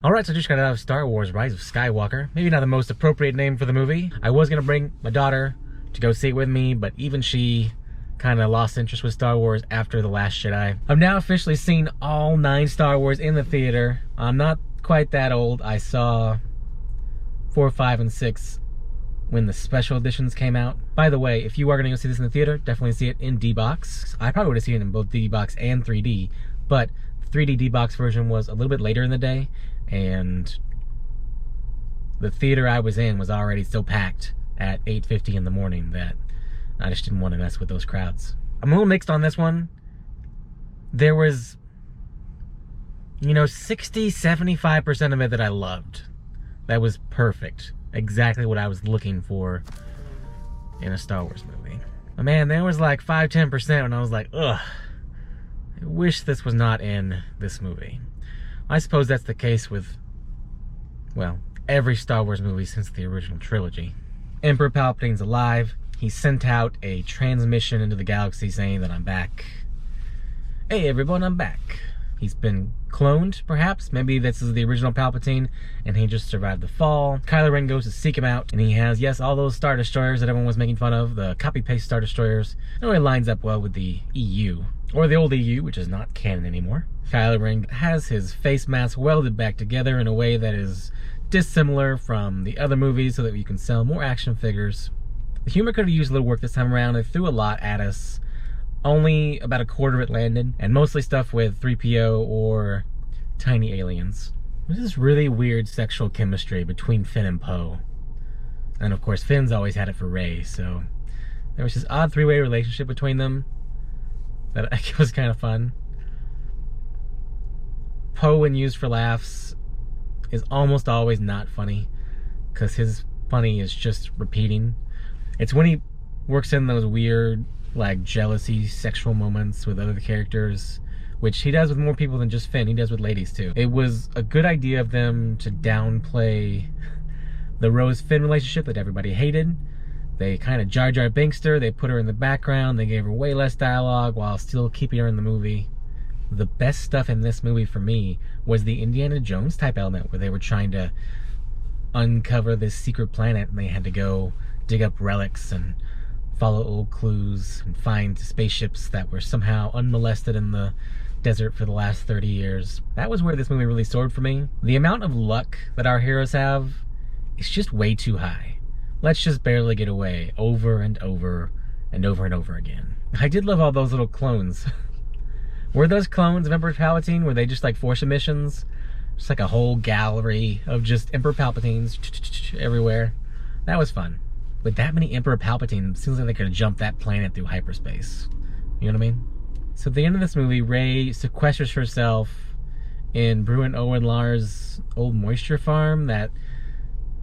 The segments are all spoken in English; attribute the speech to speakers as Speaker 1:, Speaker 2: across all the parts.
Speaker 1: Alright, so I just got out of Star Wars Rise of Skywalker. Maybe not the most appropriate name for the movie. I was going to bring my daughter to go see it with me, but even she kind of lost interest with Star Wars after The Last Jedi. I've now officially seen all 9 Star Wars in the theater. I'm not quite that old. I saw 4, 5, and 6 when the special editions came out. By the way, if you are going to go see this in the theater, definitely see it in D-Box. I probably would have seen it in both D-Box and 3D, but the 3D D-Box version was a little bit later in the day, and the theater I was in was already so packed at 8:50 in the morning that I just didn't want to mess with those crowds. I'm a little mixed on this one. There was, 60-75% of it that I loved. That was perfect. Exactly what I was looking for in a Star Wars movie. But man, there was like 5-10% when I was like, ugh, I wish this was not in this movie. I suppose that's the case with, well, every Star Wars movie since the original trilogy. Emperor Palpatine's alive. He sent out a transmission into the galaxy saying that I'm back. Hey everyone, I'm back. He's been cloned, perhaps. Maybe this is the original Palpatine, and he just survived the fall. Kylo Ren goes to seek him out, and he has, yes, all those Star Destroyers that everyone was making fun of, the copy-paste Star Destroyers. It really lines up well with the EU, or the old EU, which is not canon anymore. Kylo Ren has his face mask welded back together in a way that is dissimilar from the other movies so that you can sell more action figures. The humor could have used a little work this time around. They threw a lot at us. Only about a quarter of it landed, and mostly stuff with 3PO or tiny aliens. There's this really weird sexual chemistry between Finn and Poe. And of course, Finn's always had it for Rey, so there was this odd three-way relationship between them that I think was kind of fun. Poe, when used for laughs, is almost always not funny, because his funny is just repeating. It's when he works in those weird, like, jealousy, sexual moments with other characters, which he does with more people than just Finn. He does with ladies, too. It was a good idea of them to downplay the Rose-Finn relationship that everybody hated. They kind of Jar Jar Binked her. They put her in the background. They gave her way less dialogue while still keeping her in the movie. The best stuff in this movie for me was the Indiana Jones type element where they were trying to uncover this secret planet and they had to go dig up relics and follow old clues and find spaceships that were somehow unmolested in the desert for the last 30 years. That was where this movie really soared for me. The amount of luck that our heroes have is just way too high. Let's just barely get away over and over and over and over again. I did love all those little clones. Were those clones of Emperor Palpatine? Were they just like Force emissions? Just like a whole gallery of just Emperor Palpatines everywhere. That was fun. With that many Emperor Palpatine, it seems like they could have jumped that planet through hyperspace. You know what I mean? So at the end of this movie, Rey sequesters herself in Bruin Owen Lar's old moisture farm that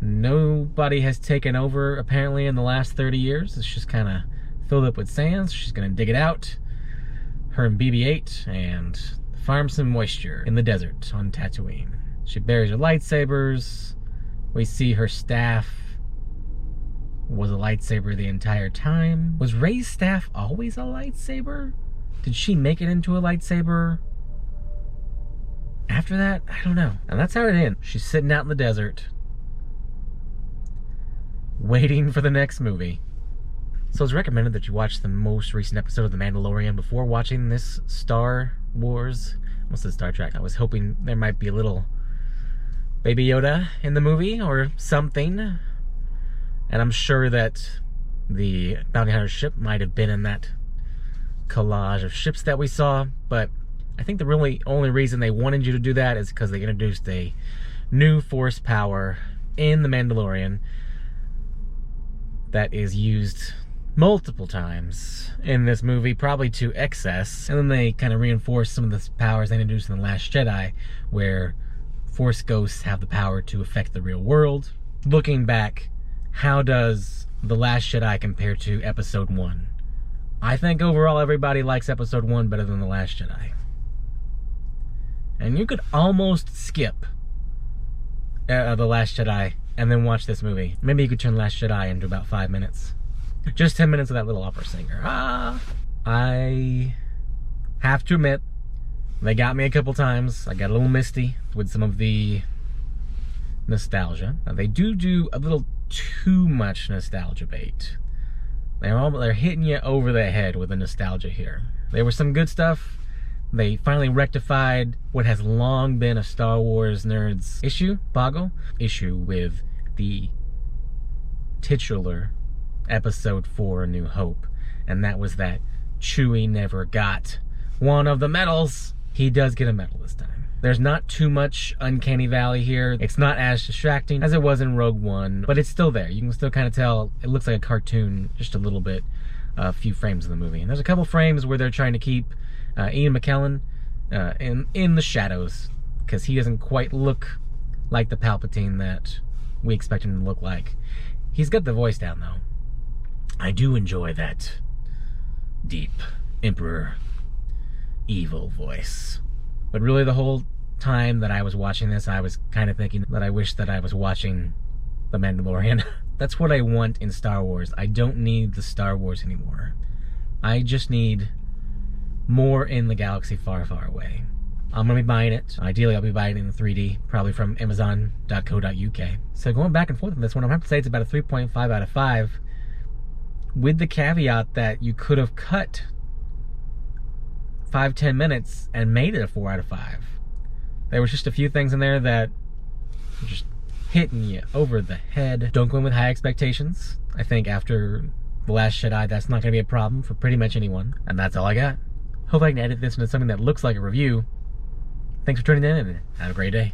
Speaker 1: nobody has taken over, apparently, in the last 30 years. It's just kind of filled up with sand. So she's going to dig it out, her and BB-8, and farm some moisture in the desert on Tatooine. She buries her lightsabers. We see her staff was a lightsaber the entire time. Was Rey's staff always a lightsaber? Did she make it into a lightsaber after that? I don't know. And that's how it ends. She's sitting out in the desert waiting for the next movie. So it's recommended that you watch the most recent episode of The Mandalorian before watching this Star Wars. Almost said Star Trek. I was hoping there might be a little Baby Yoda in the movie or something. And I'm sure that the bounty hunter ship might have been in that collage of ships that we saw. But I think the really only reason they wanted you to do that is because they introduced a new force power in The Mandalorian that is used multiple times in this movie, probably to excess. And then they kind of reinforce some of the powers they introduced in The Last Jedi, where Force ghosts have the power to affect the real world. Looking back, how does The Last Jedi compare to Episode 1? I think overall everybody likes Episode 1 better than The Last Jedi. And you could almost skip The Last Jedi and then watch this movie. Maybe you could turn Last Jedi into about 5 minutes. Just 10 minutes of that little opera singer. I have to admit, they got me a couple times. I got a little misty with some of the nostalgia. Now, they do a little too much nostalgia bait. They're hitting you over the head with the nostalgia here. There was some good stuff. They finally rectified what has long been a Star Wars nerds issue with the titular Episode 4 A New Hope. And that was that Chewie never got one of the medals. He does get a medal this time. There's not too much Uncanny Valley here. It's not as distracting as it was in Rogue One, but it's still there. You can still kind of tell it looks like a cartoon just a little bit, a few frames of the movie. And there's a couple frames where they're trying to keep Ian McKellen in the shadows, because he doesn't quite look like the Palpatine that we expect him to look like. He's got the voice down, though. I do enjoy that deep Emperor evil voice. But really, the whole time that I was watching this, I was kind of thinking that I wish that I was watching The Mandalorian. That's what I want in Star Wars. I don't need the Star Wars anymore. I just need more in the galaxy far, far away. I'm going to be buying it. Ideally, I'll be buying it in 3D, probably from Amazon.co.uk. So going back and forth on this one, I'm going to have to say it's about a 3.5 out of 5, with the caveat that you could have cut 5-10 minutes and made it a 4 out of 5. There was just a few things in there that were just hitting you over the head. Don't go in with high expectations. I think after The Last Jedi, that's not going to be a problem for pretty much anyone. And that's all I got. Hope I can edit this into something that looks like a review. Thanks for tuning in, and have a great day.